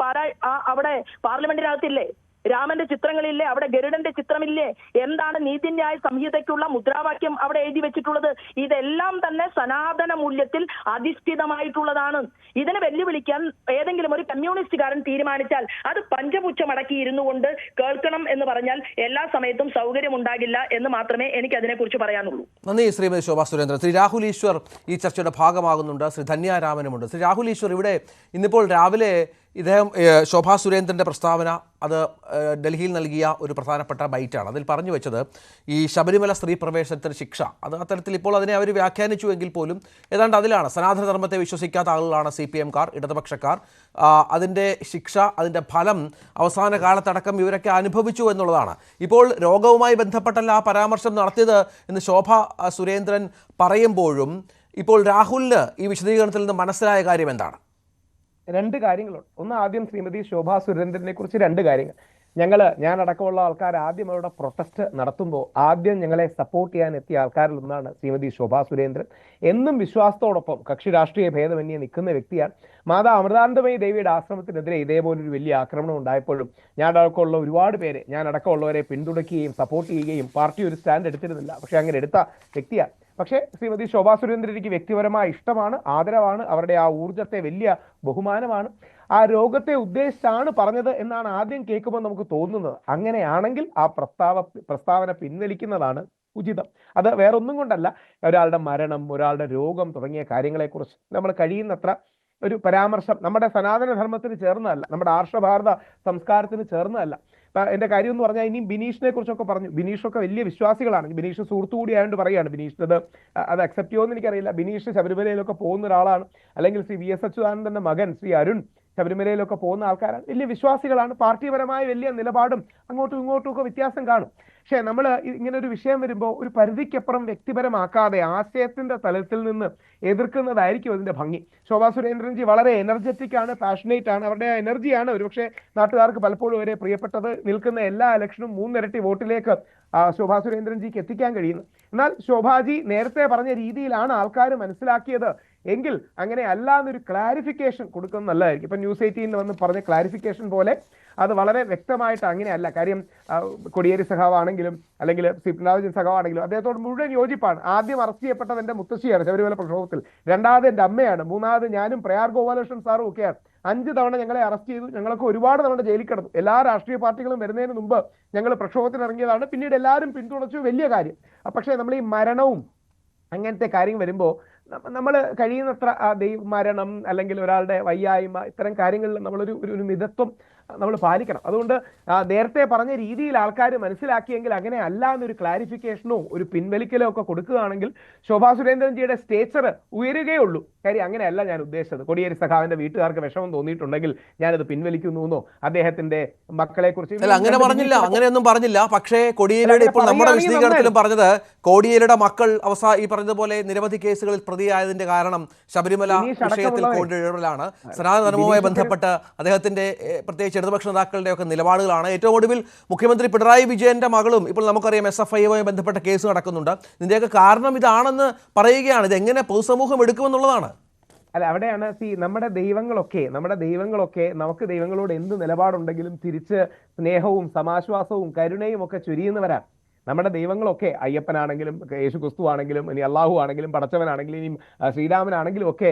അവിടെ പാർലമെന്റിനകത്തില്ലേ? രാമന്റെ ചിത്രങ്ങളില്ലേ? അവിടെ ഗരുഡന്റെ ചിത്രമില്ലേ? എന്താണ് നീതിന്യായ സംഹിതയ്ക്കുള്ള മുദ്രാവാക്യം അവിടെ എഴുതി വെച്ചിട്ടുള്ളത്? ഇതെല്ലാം തന്നെ സനാതന മൂല്യത്തിൽ അധിഷ്ഠിതമായിട്ടുള്ളതാണ്. ഇതിനെ വെല്ലുവിളിക്കാൻ ഏതെങ്കിലും ഒരു കമ്മ്യൂണിസ്റ്റുകാരൻ തീരുമാനിച്ചാൽ അത് പഞ്ചപുച്ഛമടക്കി ഇരുന്നു കൊണ്ട് കേൾക്കണം എന്ന് പറഞ്ഞാൽ എല്ലാ സമയത്തും സൗകര്യം ഉണ്ടാകില്ല എന്ന് മാത്രമേ എനിക്ക് അതിനെക്കുറിച്ച് പറയാനുള്ളൂ. നന്ദി ശ്രീമതി ശോഭാ സുരേന്ദ്രൻ. ശ്രീ രാഹുൽ ഈശ്വർ ഈ ചർച്ചയുടെ ഭാഗമാകുന്നുണ്ട്. ശ്രീ ധന്യ രാമനുമുണ്ട്. ശ്രീ രാഹുൽ ഈശ്വർ, ഇവിടെ ഇന്നിപ്പോൾ രാവിലെ ഇദ്ദേഹം ശോഭാ സുരേന്ദ്രൻ്റെ പ്രസ്താവന അത് ഡൽഹിയിൽ നൽകിയ ഒരു പ്രധാനപ്പെട്ട ബൈറ്റാണ്. അതിൽ പറഞ്ഞു വെച്ചത് ഈ ശബരിമല സ്ത്രീ പ്രവേശനത്തിന് ശിക്ഷ അത് അത്തരത്തിൽ ഇപ്പോൾ അതിനെ അവർ വ്യാഖ്യാനിച്ചു എങ്കിൽ പോലും ഏതാണ്ട് അതിലാണ് സനാതനധർമ്മത്തെ വിശ്വസിക്കാത്ത ആളുകളാണ് CPM-കാർ, ഇടതുപക്ഷക്കാർ. അതിൻ്റെ ശിക്ഷ, അതിൻ്റെ ഫലം അവസാന കാലത്തടക്കം ഇവരൊക്കെ അനുഭവിച്ചു എന്നുള്ളതാണ്. ഇപ്പോൾ രോഗവുമായി ബന്ധപ്പെട്ടല്ല ആ പരാമർശം നടത്തിയത് എന്ന് ശോഭാ സുരേന്ദ്രൻ പറയുമ്പോഴും ഇപ്പോൾ രാഹുലിന് ഈ വിശദീകരണത്തിൽ നിന്ന് മനസ്സിലായ കാര്യം എന്താണ്? രണ്ട് കാര്യങ്ങളുണ്ട്. ഒന്ന്, ആദ്യം ശ്രീമതി ശോഭാ സുരേന്ദ്രനെ കുറിച്ച് രണ്ട് കാര്യങ്ങൾ. ഞാൻ അടക്കമുള്ള ആൾക്കാർ ആദ്യം അവരുടെ പ്രൊട്ടസ്റ്റ് നടത്തുമ്പോൾ ആദ്യം ഞങ്ങളെ സപ്പോർട്ട് ചെയ്യാൻ എത്തിയ ആൾക്കാരിൽ ഒന്നാണ് ശ്രീമതി ശോഭാ സുരേന്ദ്രൻ. എന്നും വിശ്വാസത്തോടൊപ്പം കക്ഷി രാഷ്ട്രീയ ഭേദമന്യേ നിൽക്കുന്ന വ്യക്തിയാണ്. മാതാ അമൃതാനന്ദമയി ദേവിയുടെ ആശ്രമത്തിനെതിരെ ഇതേപോലൊരു വലിയ ആക്രമണം ഉണ്ടായപ്പോഴും ഞാൻ അടക്കമുള്ള ഒരുപാട് പേരെ, ഞാൻ അടക്കമുള്ളവരെ പിന്തുണയ്ക്കുകയും സപ്പോർട്ട് ചെയ്യുകയും പാർട്ടി ഒരു സ്റ്റാൻഡ് എടുത്തിരുന്നില്ല, പക്ഷെ അങ്ങനെ എടുത്ത വ്യക്തിയാണ്. പക്ഷേ ശ്രീമതി ശോഭാ സുരേന്ദ്രൻ എനിക്ക് വ്യക്തിപരമായ ഇഷ്ടമാണ്, ആദരവാണ്. അവരുടെ ആ ഊർജ്ജത്തെ വലിയ ബഹുമാനമാണ്. ആ രോഗത്തെ ഉദ്ദേശിച്ചാണ് പറഞ്ഞത് എന്നാണ് ആദ്യം കേൾക്കുമ്പോൾ നമുക്ക് തോന്നുന്നത്. അങ്ങനെയാണെങ്കിൽ ആ പ്രസ്താവന പിൻവലിക്കുന്നതാണ് ഉചിതം. അത് വേറൊന്നും കൊണ്ടല്ല, ഒരാളുടെ മരണം, ഒരാളുടെ രോഗം തുടങ്ങിയ കാര്യങ്ങളെക്കുറിച്ച് നമ്മൾ കഴിയുന്നത്ര ഒരു പരാമർശം നമ്മുടെ സനാതന ധർമ്മത്തിന് ചേർന്നതല്ല, നമ്മുടെ ആർഷഭാരത സംസ്കാരത്തിന് ചേർന്നതല്ല. എന്റെ കാര്യം എന്ന് പറഞ്ഞാൽ ഇനിയും ബിനീഷിനെ കുറിച്ചൊക്കെ പറഞ്ഞു. ബിനീഷൊക്കെ വലിയ വിശ്വാസികളാണ്. ബിനീഷ് സുഹൃത്തു കൂടി ആയതുകൊണ്ട് പറയുകയാണ്. ബിനീഷിനത് അത് അക്സെപ്റ്റ് ചെയ്യുമെന്ന് എനിക്കറിയില്ല. ബിനീഷ് ശബരിമലയിലൊക്കെ പോകുന്ന ഒരാളാണ്. അല്ലെങ്കിൽ ശ്രീ VS അച്യുതാനന്ദന്റെ മകൻ ശ്രീ അരുൺ ശബരിമലയിലൊക്കെ പോകുന്ന ആൾക്കാരാണ്, വലിയ വിശ്വാസികളാണ്. പാർട്ടിപരമായ വലിയ നിലപാടും അങ്ങോട്ടും ഇങ്ങോട്ടും ഒക്കെ വ്യത്യാസം കാണും. പക്ഷേ നമ്മൾ ഇങ്ങനെ ഒരു വിഷയം വരുമ്പോൾ ഒരു പരിധിക്കപ്പുറം വ്യക്തിപരമാക്കാതെ ആശയത്തിന്റെ തലത്തിൽ നിന്ന് എതിർക്കുന്നതായിരിക്കും അതിന്റെ ഭംഗി. ശോഭാ സുരേന്ദ്രൻജി വളരെ എനർജറ്റിക് ആണ്, പാഷനേറ്റ് ആണ്. അവരുടെ എനർജിയാണ് ഒരുപക്ഷെ നാട്ടുകാർക്ക് പലപ്പോഴും വരെ പ്രിയപ്പെട്ടത്. നിൽക്കുന്ന എല്ലാ ഇലക്ഷനും 3 ഇരട്ടി വോട്ടിലേക്ക് ശോഭാ സുരേന്ദ്രൻജിക്ക് എത്തിക്കാൻ കഴിയുന്നു. എന്നാൽ ശോഭാജി നേരത്തെ പറഞ്ഞ രീതിയിലാണ് ആൾക്കാർ മനസ്സിലാക്കിയത് എങ്കിൽ അങ്ങനെ അല്ല എന്നൊരു ക്ലാരിഫിക്കേഷൻ കൊടുക്കുന്നത് നല്ലതായിരിക്കും. ഇപ്പൊ News 18 വന്ന് പറഞ്ഞ ക്ലാരിഫിക്കേഷൻ പോലെ അത് വളരെ വ്യക്തമായിട്ട് അങ്ങനെയല്ല. കാര്യം കൊടിയേരി സഖാവാണെങ്കിലും അല്ലെങ്കിൽ സി പിണറായി വിജയൻ സഖാവാണെങ്കിലും അദ്ദേഹത്തോട് മുഴുവൻ യോജിപ്പാണ്. ആദ്യം അറസ്റ്റ് ചെയ്യപ്പെട്ടത് എന്റെ മുത്തശ്ശിയാണ് ശബരിമല പ്രക്ഷോഭത്തിൽ, രണ്ടാമത് എന്റെ അമ്മയാണ്, മൂന്നാമത് ഞാനും പ്രയാർ ഗോപാലകൃഷ്ണൻ സാറും ഒക്കെയാണ്. 5 തവണ ഞങ്ങളെ അറസ്റ്റ് ചെയ്തു. ഞങ്ങളൊക്കെ ഒരുപാട് തവണ ജയിലിൽ കിടന്നു. എല്ലാ രാഷ്ട്രീയ പാർട്ടികളും വരുന്നതിന് മുമ്പ് ഞങ്ങൾ പ്രക്ഷോഭത്തിന് ഇറങ്ങിയതാണ്. പിന്നീട് എല്ലാവരും പിന്തുണച്ചു, വലിയ കാര്യം. പക്ഷേ നമ്മൾ ഈ മരണവും അങ്ങനത്തെ കാര്യം വരുമ്പോൾ നമ്മൾ കഴിയുന്നത്ര മരണം അല്ലെങ്കിൽ ഒരാളുടെ വയ്യായ്മ ഇത്തരം കാര്യങ്ങളിൽ നമ്മളൊരു മിതത്വം നമ്മൾ പാലിക്കണം. അതുകൊണ്ട് നേരത്തെ പറഞ്ഞ രീതിയിൽ ആൾക്കാർ മനസ്സിലാക്കിയെങ്കിൽ അങ്ങനെ അല്ല എന്നൊരു ക്ലാരിഫിക്കേഷനോ ഒരു പിൻവലിക്കലോ ഒക്കെ കൊടുക്കുകയാണെങ്കിൽ ശോഭാ സുരേന്ദ്രൻജിയുടെ സ്റ്റേച്ചർ ഉയരുകയുള്ളൂ. കാര്യം അങ്ങനെയല്ല ഞാൻ ഉദ്ദേശിച്ചത്. കൊടിയേരി സഖാവിന്റെ വീട്ടുകാർക്ക് വിഷമം തോന്നിയിട്ടുണ്ടെങ്കിൽ ഞാനത് പിൻവലിക്കുന്നു എന്നോ അദ്ദേഹത്തിന്റെ മക്കളെ കുറിച്ച് അങ്ങനെ പറഞ്ഞില്ല, അങ്ങനെയൊന്നും പറഞ്ഞില്ല. പക്ഷേ കോടിയേരിയുടെ ഇപ്പോൾ നമ്മുടെ വിശദീകരണത്തിലും പറഞ്ഞത് കോടിയേരിയുടെ മക്കൾ ഈ പറഞ്ഞതുപോലെ നിരവധി കേസുകളിൽ പ്രതിയായതിന്റെ കാരണം ശബരിമല വിഷയത്തിൽ കോടിയേരിയാണ്. സനാതന ധർമ്മവുമായി ബന്ധപ്പെട്ട് അദ്ദേഹത്തിന്റെ പ്രത്യേകിച്ച് ഇടതുപക്ഷ നേതാക്കളുടെ ഒക്കെ നിലപാടുകളാണ്. ഏറ്റവും ഒടുവിൽ മുഖ്യമന്ത്രി പിണറായി വിജയന്റെ മകളും ഇപ്പോൾ നമുക്കറിയാം SFIയുമായി ബന്ധപ്പെട്ട കേസ് നടക്കുന്നുണ്ട്. ഇതിന്റെയൊക്കെ കാരണം ഇതാണെന്ന് പറയുകയാണ്. ഇത് എങ്ങനെ പൊതുസമൂഹം എടുക്കുമെന്നുള്ളതാണ്. അല്ല, അവിടെയാണ് നമ്മുടെ ദൈവങ്ങളൊക്കെ നമുക്ക് ദൈവങ്ങളോട് എന്ത് നിലപാടുണ്ടെങ്കിലും തിരിച്ച് സ്നേഹവും സമാശ്വാസവും കരുണയും ഒക്കെ ചൊരിയുന്നവരാണ്. നമ്മുടെ ദൈവങ്ങളൊക്കെ അയ്യപ്പനാണെങ്കിലും യേശു ക്രിസ്തു ആണെങ്കിലും ഇനി അള്ളാഹു ആണെങ്കിലും പടച്ചവനാണെങ്കിലും ഇനി ശ്രീരാമനാണെങ്കിലും ഒക്കെ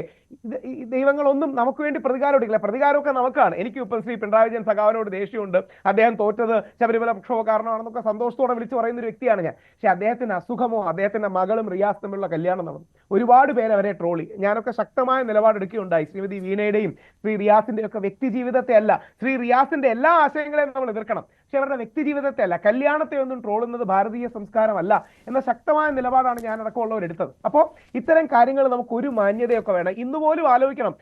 ഈ ദൈവങ്ങളൊന്നും നമുക്ക് വേണ്ടി പ്രതികാരം എടുക്കില്ല. പ്രതികാരമൊക്കെ നമുക്കാണ്. എനിക്ക് ഇപ്പോൾ ശ്രീ പിണറായി വിജയൻ സഖാവിനോട് ദേഷ്യമുണ്ട്. അദ്ദേഹം തോറ്റത് ശബരിമല പ്രക്ഷോഭ കാരണമാണെന്നൊക്കെ സന്തോഷത്തോടെ വിളിച്ചു പറയുന്ന ഒരു വ്യക്തിയാണ് ഞാൻ. പക്ഷെ അദ്ദേഹത്തിന് അസുഖമോ അദ്ദേഹത്തിന്റെ മകളും റിയാസ് തമ്മിലുള്ള കല്യാണം നടന്നു. ഒരുപാട് പേര് അവരെ ട്രോളി. ഞാനൊക്കെ ശക്തമായ നിലപാടെടുക്കുകയുണ്ടായി. ശ്രീമതി വീണയുടെയും ശ്രീ റിയാസിന്റെയും ഒക്കെ വ്യക്തി ജീവിതത്തെ അല്ല, ശ്രീ റിയാസിന്റെ എല്ലാ ആശയങ്ങളെയും നമ്മൾ എതിർക്കണം. പക്ഷെ അവരുടെ വ്യക്തി ജീവിതത്തെ അല്ല, കല്യാണത്തെ ഒന്നും ട്രോളുന്നത് ഭാരതീയ സംസ്കാരമല്ല എന്ന ശക്തമായ നിലപാടാണ് ഞാൻ അടക്കമുള്ളവരെടുത്തത്. അപ്പോൾ ഇത്തരം കാര്യങ്ങൾ നമുക്ക് ഒരു മാന്യതയൊക്കെ വേണം. ഇന്നുപോലും ആലോചിക്കണം,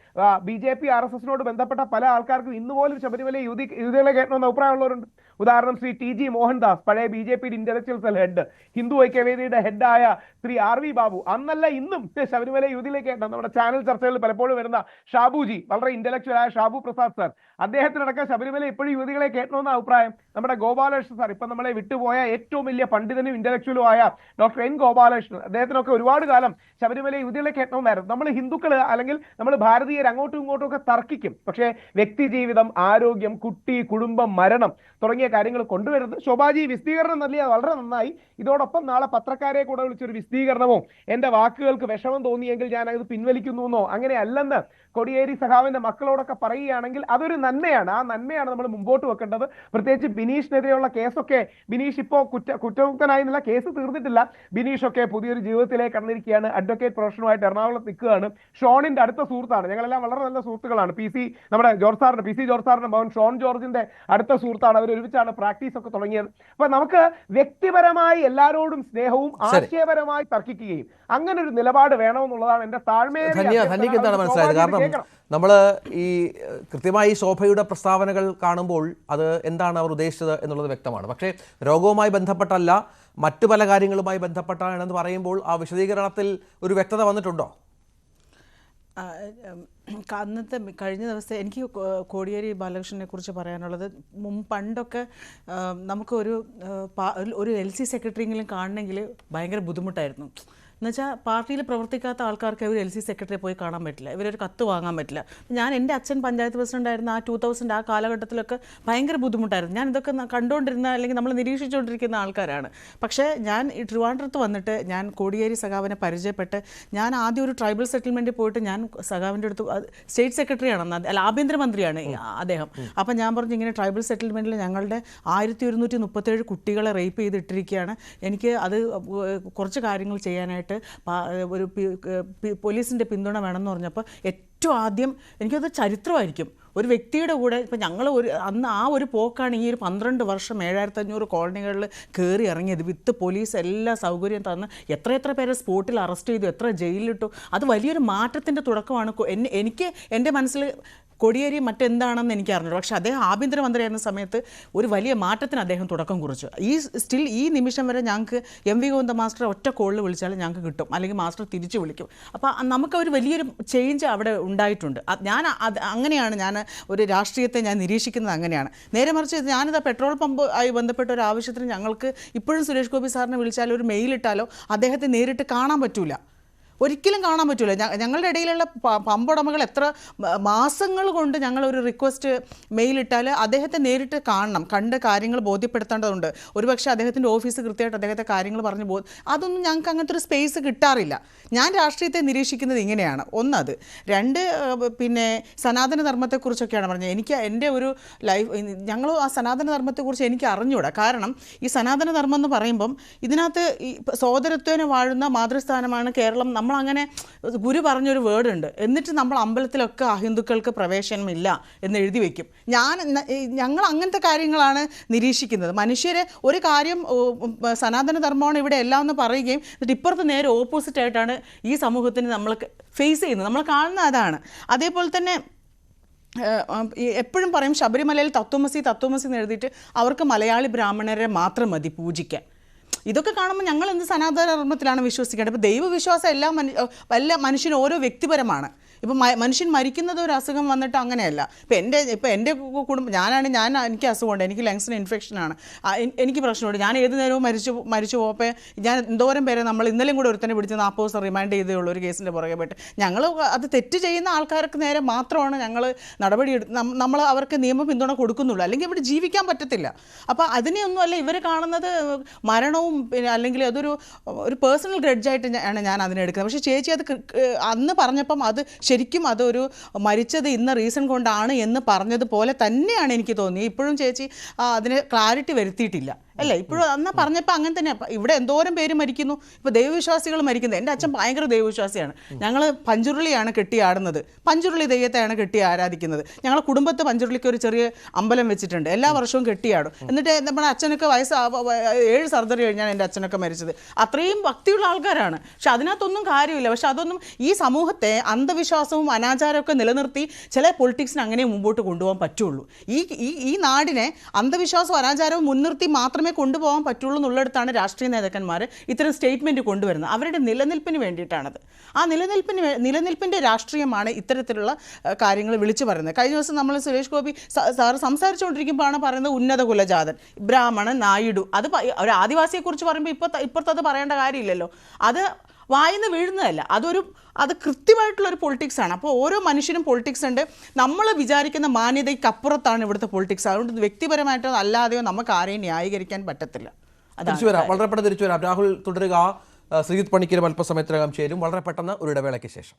BJP RSSനോട് ബന്ധപ്പെട്ട പല ആൾക്കാർക്കും ഇന്നുപോലും ശബരിമല യുവതികളെ കേട്ടണമെന്ന് അഭിപ്രായമുള്ളവരുണ്ട്. ഉദാഹരണം ശ്രീ TG മോഹൻദാസ്, പഴയ BJP intellectual cell head, Hindu ഐക്യവേദിയുടെ ഹെഡായ ശ്രീ RV ബാബു, അന്നല്ല ഇന്നും ശബരിമല യുവതിയിലെ കേട്ടണം. നമ്മുടെ ചാനൽ ചർച്ചകളിൽ പലപ്പോഴും വരുന്ന ഷാബുജി, വളരെ ഇന്റലക്ച്വൽ ആയ ഷാബു പ്രസാദ് സാർ, അദ്ദേഹത്തിനടക്കം ശബരിമല ഇപ്പോഴും യുവതികളെ കേട്ടണമെന്ന അഭിപ്രായം. നമ്മുടെ ഗോപാലകൃഷ്ണൻ സാർ, ഇപ്പൊ നമ്മളെ വിട്ടുപോയ ഏറ്റവും വലിയ പണ്ഡിതനും ഇന്റലക്ച്വലും ആയ ഡോക്ടർ N ഗോപാലകൃഷ്ണൻ, അദ്ദേഹത്തിനൊക്കെ ഒരുപാട് കാലം ശബരിമല യുവതികളെ കേട്ടണമെന്നായിരുന്നു. നമ്മൾ ഹിന്ദുക്കൾ അല്ലെങ്കിൽ നമ്മൾ ഭാരതീയർ അങ്ങോട്ടും ഇങ്ങോട്ടും ഒക്കെ തർക്കിക്കും. പക്ഷേ വ്യക്തി ജീവിതം, ആരോഗ്യം, കുട്ടി, കുടുംബം, മരണം തുടങ്ങിയ കാര്യങ്ങൾ കൊണ്ടുവരുന്നത് ശോഭാജി വിശദീകരണം നൽകിയത് വളരെ നന്നായി. ഇതോടൊപ്പം നാളെ പത്രക്കാരെ കൂടെ വിളിച്ചൊരു വിശദീകരണമോ എന്റെ വാക്കുകൾക്ക് വിഷമം തോന്നിയെങ്കിൽ ഞാൻ അത് പിൻവലിക്കുന്നുവെന്നോ അങ്ങനെ അല്ലെന്ന് കോടിയേരി സഖാവിന്റെ മക്കളോടൊക്കെ പറയുകയാണെങ്കിൽ അതൊരു നന്മയാണ്. ആ നന്മയാണ് നമ്മൾ മുമ്പോട്ട് വെക്കേണ്ടത്. പ്രത്യേകിച്ച് ബിനീഷിനെതിരെയുള്ള കേസൊക്കെ, ബിനീഷ് ഇപ്പോൾ കുറ്റമുക്തനായിരുന്നില്ല, കേസ് തീർന്നിട്ടില്ല. ബിനീഷൊക്കെ പുതിയൊരു ജീവിതത്തിലേക്ക് കടന്നിരിക്കുകയാണ്. അഡ്വക്കേറ്റ് പ്രൊഫഷനുമായിട്ട് എറണാകുളത്ത് നിൽക്കുകയാണ്. ഷോണിന്റെ അടുത്ത സുഹൃത്താണ്. ഞങ്ങളെല്ലാം വളരെ നല്ല സുഹൃത്തുക്കളാണ്. നമ്മുടെ പി സി ജോർജ് സാറിന്റെ മകൻ ഷോൺ ജോർജിന്റെ അടുത്ത സുഹൃത്താണ്. അവർ ഒരുമിച്ചാണ് പ്രാക്ടീസ് ഒക്കെ തുടങ്ങിയത്. അപ്പൊ നമുക്ക് വ്യക്തിപരമായി എല്ലാവരോടും സ്നേഹവും ആശയപരമായി തർക്കിക്കുകയും അങ്ങനെ ഒരു നിലപാട് വേണമെന്നുള്ളതാണ് എന്റെ ധന്യക്ക് എന്താണ് മനസ്സിലായത്? കാരണം നമ്മൾ ഈ കൃത്യമായി ശോഭയുടെ പ്രസ്താവനകൾ കാണുമ്പോൾ അത് എന്താണ് അവർ ഉദ്ദേശിച്ചത് എന്നുള്ളത് വ്യക്തമാണ്. പക്ഷേ രോഗവുമായി ബന്ധപ്പെട്ടല്ല, മറ്റു പല കാര്യങ്ങളുമായി ബന്ധപ്പെട്ടാണെന്ന് പറയുമ്പോൾ ആ വിശദീകരണത്തിൽ ഒരു വ്യക്തത വന്നിട്ടുണ്ടോ? അന്നത്തെ കഴിഞ്ഞ ദിവസത്തെ എനിക്ക് കോടിയേരി ബാലകൃഷ്ണനെ കുറിച്ച് പറയാനുള്ളത്, പണ്ടൊക്കെ നമുക്ക് ഒരു LC സെക്രട്ടറിയെങ്കിലും കാണണമെങ്കിൽ ഭയങ്കര ബുദ്ധിമുട്ടായിരുന്നു. എന്നുവെച്ചാൽ പാർട്ടിയിൽ പ്രവർത്തിക്കാത്ത ആൾക്കാർക്ക് ഇവർ LC സെക്രട്ടറിയെ പോയി കാണാൻ പറ്റില്ല, ഇവരൊരു കത്ത് വാങ്ങാൻ പറ്റില്ല. ഞാൻ എൻ്റെ അച്ഛൻ പഞ്ചായത്ത് പ്രസിഡന്റ് ആയിരുന്ന ആ 2000 ആ കാലഘട്ടത്തിലൊക്കെ ഭയങ്കര ബുദ്ധിമുട്ടായിരുന്നു. ഞാൻ ഇതൊക്കെ കണ്ടുകൊണ്ടിരുന്ന അല്ലെങ്കിൽ നമ്മൾ നിരീക്ഷിച്ചുകൊണ്ടിരിക്കുന്ന ആൾക്കാരാണ്. പക്ഷേ ഞാൻ ഈ ട്രിവാൻഡ്രത്ത് വന്നിട്ട് ഞാൻ കോടിയേരി സഖാവിനെ പരിചയപ്പെട്ട് ഞാൻ ആദ്യം ഒരു ട്രൈബൽ സെറ്റിൽമെൻറ്റിൽ പോയിട്ട് ഞാൻ സഖാവിൻ്റെ അടുത്ത്, സ്റ്റേറ്റ് സെക്രട്ടറിയാണ്, അല്ല ആഭ്യന്തരമന്ത്രിയാണ് അദ്ദേഹം. അപ്പം ഞാൻ പറഞ്ഞു ഇങ്ങനെ ട്രൈബൽ സെറ്റിൽമെൻറ്റിൽ ഞങ്ങളുടെ 1137 കുട്ടികളെ റേപ്പ് ചെയ്തിട്ടിരിക്കുകയാണ്, എനിക്ക് അത് കുറച്ച് കാര്യങ്ങൾ ചെയ്യാനായിട്ട് ഒരു പോലീസിൻ്റെ പിന്തുണ വേണമെന്ന് പറഞ്ഞപ്പോൾ ഏറ്റവും ആദ്യം എനിക്കത് ചരിത്രമായിരിക്കും. ഒരു വ്യക്തിയുടെ കൂടെ ഇപ്പം ഞങ്ങൾ അന്ന് ആ ഒരു പോക്കാണ് ഈ ഒരു 12 വർഷം 7500 കോളനികളിൽ കയറി ഇറങ്ങിയത്. വിത്ത് പോലീസ് എല്ലാ സൗകര്യം തന്ന് എത്ര പേരെ സ്പോട്ടിൽ അറസ്റ്റ് ചെയ്തു, എത്ര ജയിലിലിട്ടു. അത് വലിയൊരു മാറ്റത്തിൻ്റെ തുടക്കമാണ്. എനിക്ക് എൻ്റെ മനസ്സിൽ കോടിയേരി മറ്റെന്താണെന്ന് എനിക്ക് അറിഞ്ഞു. പക്ഷേ അദ്ദേഹം ആഭ്യന്തരമന്ത്രിയായിരുന്ന സമയത്ത് ഒരു വലിയ മാറ്റത്തിന് അദ്ദേഹം തുടക്കം കുറിച്ചു. ഈ നിമിഷം വരെ ഞങ്ങൾക്ക് MV ഗോവിന്ദ മാസ്റ്റർ ഒറ്റ കോളിൽ വിളിച്ചാലും ഞങ്ങൾക്ക് കിട്ടും, അല്ലെങ്കിൽ മാസ്റ്റർ തിരിച്ചു വിളിക്കും. അപ്പോൾ നമുക്ക് ഒരു വലിയൊരു ചേഞ്ച് അവിടെ ഉണ്ടായിട്ടുണ്ട്. അങ്ങനെയാണ് ഞാൻ ഒരു രാഷ്ട്രീയത്തെ ഞാൻ നിരീക്ഷിക്കുന്നത്. അങ്ങനെയാണ്. നേരെ മറിച്ച് ഞാനിത് പെട്രോൾ പമ്പ് ആയി ബന്ധപ്പെട്ട ഒരു ആവശ്യത്തിന് ഞങ്ങൾക്ക് ഇപ്പോഴും സുരേഷ് ഗോപി സാറിനെ വിളിച്ചാലോ ഒരു മെയിലിട്ടാലോ അദ്ദേഹത്തെ നേരിട്ട് കാണാൻ പറ്റൂല, ഒരിക്കലും കാണാൻ പറ്റില്ല. ഞങ്ങളുടെ ഇടയിലുള്ള പമ്പുടമകൾ എത്ര മാസങ്ങൾ കൊണ്ട് ഞങ്ങളൊരു റിക്വസ്റ്റ് മെയിലിട്ടാൽ അദ്ദേഹത്തെ നേരിട്ട് കാണണം, കണ്ട് കാര്യങ്ങൾ ബോധ്യപ്പെടുത്തേണ്ടതുണ്ട്. ഒരുപക്ഷെ അദ്ദേഹത്തിൻ്റെ ഓഫീസ് കൃത്യമായിട്ട് അദ്ദേഹത്തെ കാര്യങ്ങൾ പറഞ്ഞ് അതൊന്നും ഞങ്ങൾക്ക് അങ്ങനത്തെ ഒരു സ്പേസ് കിട്ടാറില്ല. ഞാൻ രാഷ്ട്രീയത്തെ നിരീക്ഷിക്കുന്നത് ഇങ്ങനെയാണ്. ഒന്നത്. രണ്ട്, പിന്നെ സനാതന ധർമ്മത്തെക്കുറിച്ചൊക്കെയാണ് പറഞ്ഞത്. എനിക്ക് എൻ്റെ ഒരു ഞങ്ങൾ ആ സനാതന ധർമ്മത്തെക്കുറിച്ച് എനിക്ക് അറിഞ്ഞുകൂടാ. കാരണം ഈ സനാതന ധർമ്മം എന്ന് പറയുമ്പം ഇതിനകത്ത് ഈ സോദരത്വേന വാഴുന്ന മാതൃസ്ഥാനമാണ് കേരളം. നമ്മളങ്ങനെ ഗുരു പറഞ്ഞൊരു വേർഡ് ഉണ്ട്. എന്നിട്ട് നമ്മൾ അമ്പലത്തിലൊക്കെ അഹിന്ദുക്കൾക്ക് പ്രവേശനമില്ല എന്ന് എഴുതി വയ്ക്കും. ഞങ്ങൾ അങ്ങനത്തെ കാര്യങ്ങളാണ് നിരീക്ഷിക്കുന്നത്. മനുഷ്യരെ ഒരു കാര്യം സനാതന ധർമ്മമാണ് ഇവിടെ എല്ലാം എന്ന് പറയുകയും എന്നിട്ട് ഇപ്പുറത്ത് നേരെ ഓപ്പോസിറ്റ് ആയിട്ടാണ് ഈ സമൂഹത്തിന് നമ്മൾ ഫേസ് ചെയ്യുന്നത്. നമ്മൾ കാണുന്ന അതാണ്. അതേപോലെ തന്നെ എപ്പോഴും പറയും ശബരിമലയിൽ തത്വമസി എന്ന് എഴുതിയിട്ട് അവർക്ക് മലയാളി ബ്രാഹ്മണരെ മാത്രം മതി പൂജിക്കാൻ. ഇതൊക്കെ കാണുമ്പോൾ ഞങ്ങൾ എന്ത് സനാതന ധർമ്മത്തിലാണ് വിശ്വസിക്കേണ്ടത്? ഇപ്പോൾ ദൈവവിശ്വാസം എല്ലാ മനുഷ്യനും ഓരോ വ്യക്തിപരമാണ്. ഇപ്പം മനുഷ്യൻ മരിക്കുന്നത് ഒരു അസുഖം വന്നിട്ട് അങ്ങനെയല്ല. ഇപ്പം എൻ്റെ കുടുംബം എനിക്ക് അസുഖമുണ്ട്, എനിക്ക് ലങ്സിന് ഇൻഫെക്ഷനാണ്, എനിക്ക് പ്രശ്നമുണ്ട്, ഞാൻ ഏത് നേരവും മരിച്ചു പോയപ്പോൾ ഞാൻ എന്തോരം പേരെ നമ്മൾ ഇന്നലെയും കൂടെ ഒരുത്തന്നെ പിടിച്ച് 40 ദിവസം റിമാൻഡ് ചെയ്തേ ഉള്ളൂ ഒരു കേസിൻ്റെ പുറകെ പോയിട്ട്. ഞങ്ങൾ അത് തെറ്റ് ചെയ്യുന്ന ആൾക്കാർക്ക് നേരെ മാത്രമാണ് ഞങ്ങൾ നടപടി നമ്മൾ അവർക്ക് നിയമ പിന്തുണ കൊടുക്കുന്നുള്ളൂ, അല്ലെങ്കിൽ ഇവിടെ ജീവിക്കാൻ പറ്റത്തില്ല. അപ്പോൾ അതിനെയൊന്നുമല്ല ഇവർ കാണുന്നത് മരണവും, പിന്നെ അല്ലെങ്കിൽ അതൊരു പേഴ്സണൽ ഗ്രഡ്ജായിട്ട് ആണ് ഞാൻ അതിനെടുക്കുന്നത്. പക്ഷേ ചേച്ചി അത് അന്ന് പറഞ്ഞപ്പം അത് ശരിക്കും അതൊരു മരിച്ചത് ഇന്ന റീസൺ കൊണ്ടാണ് എന്ന് പറഞ്ഞതുപോലെ തന്നെയാണ് എനിക്ക് തോന്നിയത്. ഇപ്പോഴും ചേച്ചി അതിന് ക്ലാരിറ്റി വരുത്തിയിട്ടില്ല അല്ലേ? ഇപ്പോഴും അന്ന് പറഞ്ഞപ്പോൾ അങ്ങനെ തന്നെ. ഇവിടെ എന്തോരം പേര് മരിക്കുന്നു, ഇപ്പോൾ ദൈവവിശ്വാസികൾ മരിക്കുന്നത്. എൻ്റെ അച്ഛൻ ഭയങ്കര ദൈവവിശ്വാസിയാണ്. ഞങ്ങൾ പഞ്ചുരുളിയാണ് കെട്ടിയാടുന്നത്, പഞ്ചുരുളി ദൈവത്തെയാണ് കെട്ടി ആരാധിക്കുന്നത്. ഞങ്ങളുടെ കുടുംബത്ത് പഞ്ചുരുളിക്ക് ഒരു ചെറിയ അമ്പലം വെച്ചിട്ടുണ്ട്, എല്ലാ വർഷവും കെട്ടിയാടും. എന്നിട്ട് നമ്മുടെ അച്ഛനൊക്കെ 7 സർജറി കഴിഞ്ഞാണ് എൻ്റെ അച്ഛനൊക്കെ മരിച്ചത്. അത്രയും ഭക്തിയുള്ള ആൾക്കാരാണ്. പക്ഷെ അതിനകത്തൊന്നും കാര്യമില്ല. പക്ഷെ അതൊന്നും ഈ സമൂഹത്തെ അന്ധവിശ്വാസവും അനാചാരമൊക്കെ നിലനിർത്തി ചില പൊളിറ്റിക്സിന് അങ്ങനെ മുമ്പോട്ട് കൊണ്ടുപോകാൻ പറ്റുള്ളൂ. ഈ നാടിനെ അന്ധവിശ്വാസവും അനാചാരവും മുൻനിർത്തി മാത്രമേ കൊണ്ടുപോകാൻ പറ്റുള്ളൂ എന്നുള്ളിടത്താണ് രാഷ്ട്രീയ നേതാക്കന്മാർ ഇത്തരം സ്റ്റേറ്റ്മെൻറ്റ് കൊണ്ടുവരുന്നത്. അവരുടെ നിലനിൽപ്പിന് വേണ്ടിയിട്ടാണത്. ആ നിലനിൽപ്പിൻ്റെ രാഷ്ട്രീയമാണ് ഇത്തരത്തിലുള്ള കാര്യങ്ങൾ വിളിച്ചു പറയുന്നത്. കഴിഞ്ഞ ദിവസം നമ്മൾ സുരേഷ് ഗോപി സാറ് സംസാരിച്ചുകൊണ്ടിരിക്കുമ്പോഴാണ് പറയുന്നത് ഉന്നത കുലജാതൻ, ബ്രാഹ്മണൻ, നായിഡു. അത് ഒരു ആദിവാസിയെക്കുറിച്ച് പറയുമ്പോൾ ഇപ്പുറത്തത് പറയേണ്ട കാര്യമില്ലല്ലോ. അത് വായിന്ന് വീഴുന്നതല്ല, അത് കൃത്യമായിട്ടുള്ളൊരു പൊളിറ്റിക്സാണ്. അപ്പോൾ ഓരോ മനുഷ്യനും പൊളിറ്റിക്സ് ഉണ്ട്. നമ്മൾ വിചാരിക്കുന്ന മാന്യതയ്ക്കപ്പുറത്താണ് ഇവിടുത്തെ പൊളിറ്റിക്സ്. അതുകൊണ്ട് വ്യക്തിപരമായിട്ടോ അല്ലാതെയോ നമുക്ക് ആരെയും ന്യായീകരിക്കാൻ പറ്റത്തില്ല. വളരെ പെട്ടെന്ന് തിരിച്ചു വരാം. രാഹുൽ തുടരുക. ശ്രീജിത്ത് പണിക്കരും അല്പസമയത്തിനകം ചേരും. വളരെ പെട്ടെന്ന് ഒരു ഇടവേളയ്ക്ക് ശേഷം.